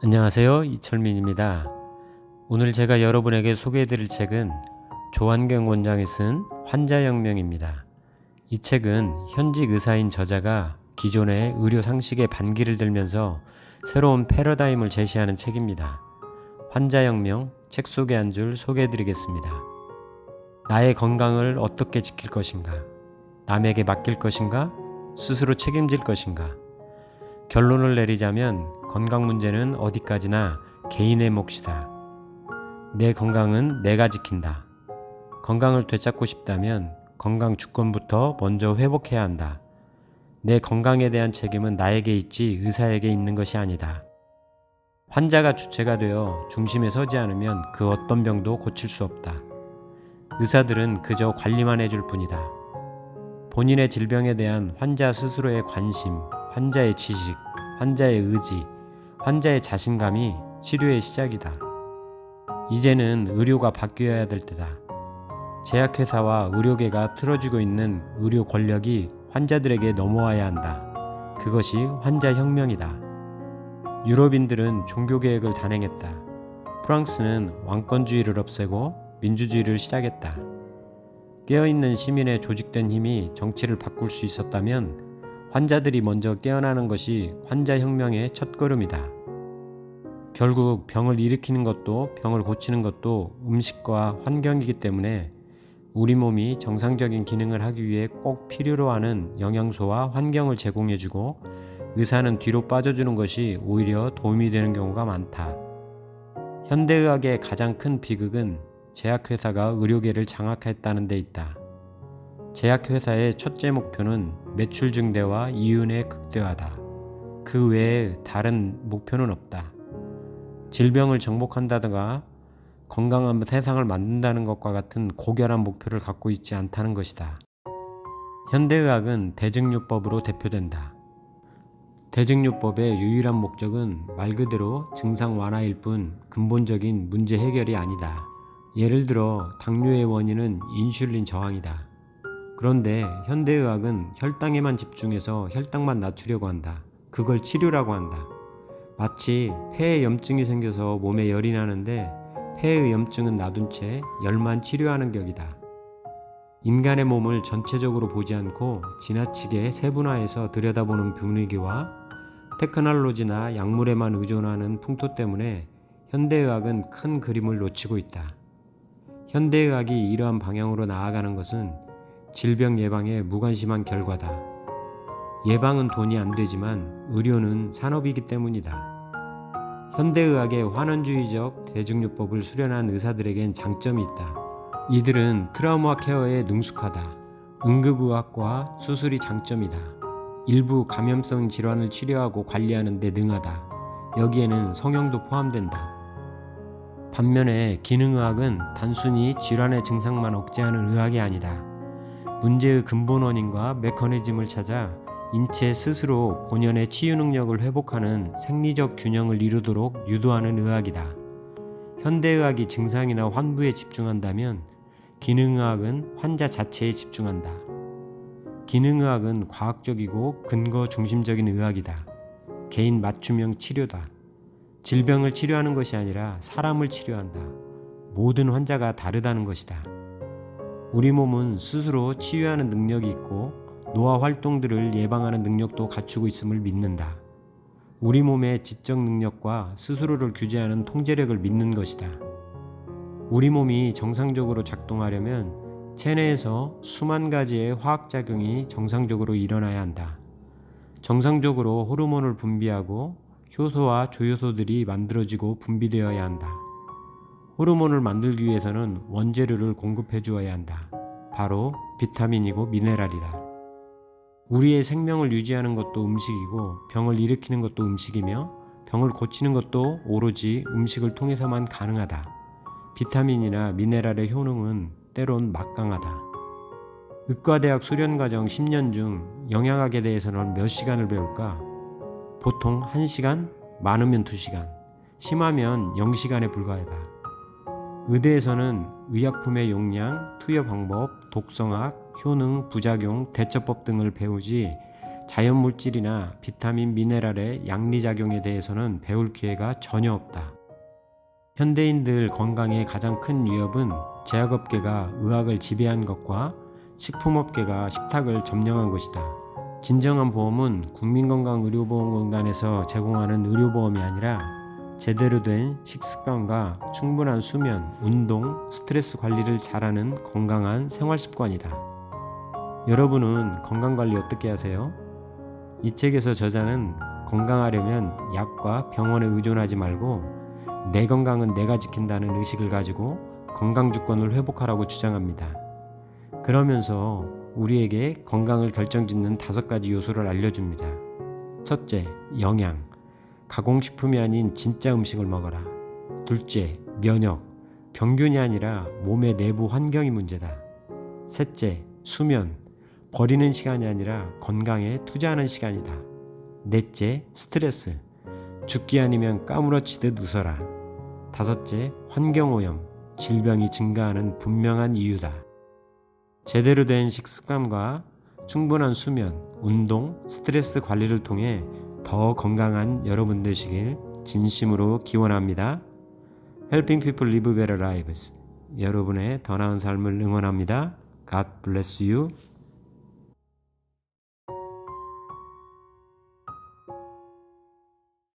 안녕하세요. 이철민입니다. 오늘 제가 여러분에게 소개해드릴 책은 조한경 원장이 쓴 환자혁명입니다. 이 책은 현직 의사인 저자가 기존의 의료 상식에 반기를 들면서 새로운 패러다임을 제시하는 책입니다. 환자혁명 책 속의 한 줄 소개해드리겠습니다. 나의 건강을 어떻게 지킬 것인가? 남에게 맡길 것인가? 스스로 책임질 것인가? 결론을 내리자면 건강 문제는 어디까지나 개인의 몫이다. 내 건강은 내가 지킨다. 건강을 되찾고 싶다면 건강 주권부터 먼저 회복해야 한다. 내 건강에 대한 책임은 나에게 있지 의사에게 있는 것이 아니다. 환자가 주체가 되어 중심에 서지 않으면 그 어떤 병도 고칠 수 없다. 의사들은 그저 관리만 해줄 뿐이다. 본인의 질병에 대한 환자 스스로의 관심, 환자의 지식, 환자의 의지, 환자의 자신감이 치료의 시작이다. 이제는 의료가 바뀌어야 될 때다. 제약회사와 의료계가 틀어주고 있는 의료 권력이 환자들에게 넘어와야 한다. 그것이 환자혁명이다. 유럽인들은 종교개혁을 단행했다. 프랑스는 왕권주의를 없애고 민주주의를 시작했다. 깨어있는 시민의 조직된 힘이 정치를 바꿀 수 있었다면 환자들이 먼저 깨어나는 것이 환자혁명의 첫걸음이다. 결국 병을 일으키는 것도 병을 고치는 것도 음식과 환경이기 때문에 우리 몸이 정상적인 기능을 하기 위해 꼭 필요로 하는 영양소와 환경을 제공해주고 의사는 뒤로 빠져주는 것이 오히려 도움이 되는 경우가 많다. 현대의학의 가장 큰 비극은 제약회사가 의료계를 장악했다는 데 있다. 제약회사의 첫째 목표는 매출 증대와 이윤의 극대화다. 그 외에 다른 목표는 없다. 질병을 정복한다든가 건강한 세상을 만든다는 것과 같은 고결한 목표를 갖고 있지 않다는 것이다. 현대의학은 대증요법으로 대표된다. 대증요법의 유일한 목적은 말 그대로 증상 완화일 뿐 근본적인 문제 해결이 아니다. 예를 들어 당뇨의 원인은 인슐린 저항이다. 그런데 현대의학은 혈당에만 집중해서 혈당만 낮추려고 한다. 그걸 치료라고 한다. 마치 폐에 염증이 생겨서 몸에 열이 나는데 폐의 염증은 놔둔 채 열만 치료하는 격이다. 인간의 몸을 전체적으로 보지 않고 지나치게 세분화해서 들여다보는 분위기와 테크놀로지나 약물에만 의존하는 풍토 때문에 현대의학은 큰 그림을 놓치고 있다. 현대의학이 이러한 방향으로 나아가는 것은 질병 예방에 무관심한 결과다. 예방은 돈이 안 되지만 의료는 산업이기 때문이다. 현대의학의 환원주의적 대증요법을 수련한 의사들에겐 장점이 있다. 이들은 트라우마 케어에 능숙하다. 응급의학과 수술이 장점이다. 일부 감염성 질환을 치료하고 관리하는 데 능하다. 여기에는 성형도 포함된다. 반면에 기능의학은 단순히 질환의 증상만 억제하는 의학이 아니다. 문제의 근본 원인과 메커니즘을 찾아 인체 스스로 본연의 치유 능력을 회복하는 생리적 균형을 이루도록 유도하는 의학이다. 현대의학이 증상이나 환부에 집중한다면 기능의학은 환자 자체에 집중한다. 기능의학은 과학적이고 근거 중심적인 의학이다. 개인 맞춤형 치료다. 질병을 치료하는 것이 아니라 사람을 치료한다. 모든 환자가 다르다는 것이다. 우리 몸은 스스로 치유하는 능력이 있고 노화 활동들을 예방하는 능력도 갖추고 있음을 믿는다. 우리 몸의 지적 능력과 스스로를 규제하는 통제력을 믿는 것이다. 우리 몸이 정상적으로 작동하려면 체내에서 수만 가지의 화학작용이 정상적으로 일어나야 한다. 정상적으로 호르몬을 분비하고 효소와 조효소들이 만들어지고 분비되어야 한다. 호르몬을 만들기 위해서는 원재료를 공급해 주어야 한다. 바로 비타민이고 미네랄이다. 우리의 생명을 유지하는 것도 음식이고 병을 일으키는 것도 음식이며 병을 고치는 것도 오로지 음식을 통해서만 가능하다. 비타민이나 미네랄의 효능은 때론 막강하다. 의과대학 수련과정 10년 중 영양학에 대해서는 몇 시간을 배울까? 보통 1시간, 많으면 2시간, 심하면 0시간에 불과하다. 의대에서는 의약품의 용량, 투여 방법, 독성학, 효능, 부작용, 대처법 등을 배우지 자연 물질이나 비타민, 미네랄의 양리작용에 대해서는 배울 기회가 전혀 없다. 현대인들 건강의 가장 큰 위협은 제약업계가 의학을 지배한 것과 식품업계가 식탁을 점령한 것이다. 진정한 보험은 국민건강의료보험공단에서 제공하는 의료보험이 아니라 제대로 된 식습관과 충분한 수면, 운동, 스트레스 관리를 잘하는 건강한 생활습관이다. 여러분은 건강관리 어떻게 하세요? 이 책에서 저자는 건강하려면 약과 병원에 의존하지 말고 내 건강은 내가 지킨다는 의식을 가지고 건강주권을 회복하라고 주장합니다. 그러면서 우리에게 건강을 결정짓는 5가지 요소를 알려줍니다. 첫째, 영양. 가공식품이 아닌 진짜 음식을 먹어라. 둘째, 면역. 병균이 아니라 몸의 내부 환경이 문제다. 셋째, 수면. 버리는 시간이 아니라 건강에 투자하는 시간이다. 넷째, 스트레스. 죽기 아니면 까무러치듯 웃어라. 다섯째, 환경오염. 질병이 증가하는 분명한 이유다. 제대로 된 식습관과 충분한 수면, 운동, 스트레스 관리를 통해 더 건강한 여러분 되시길 진심으로 기원합니다. Helping people live better lives. 여러분의 더 나은 삶을 응원합니다. God bless you.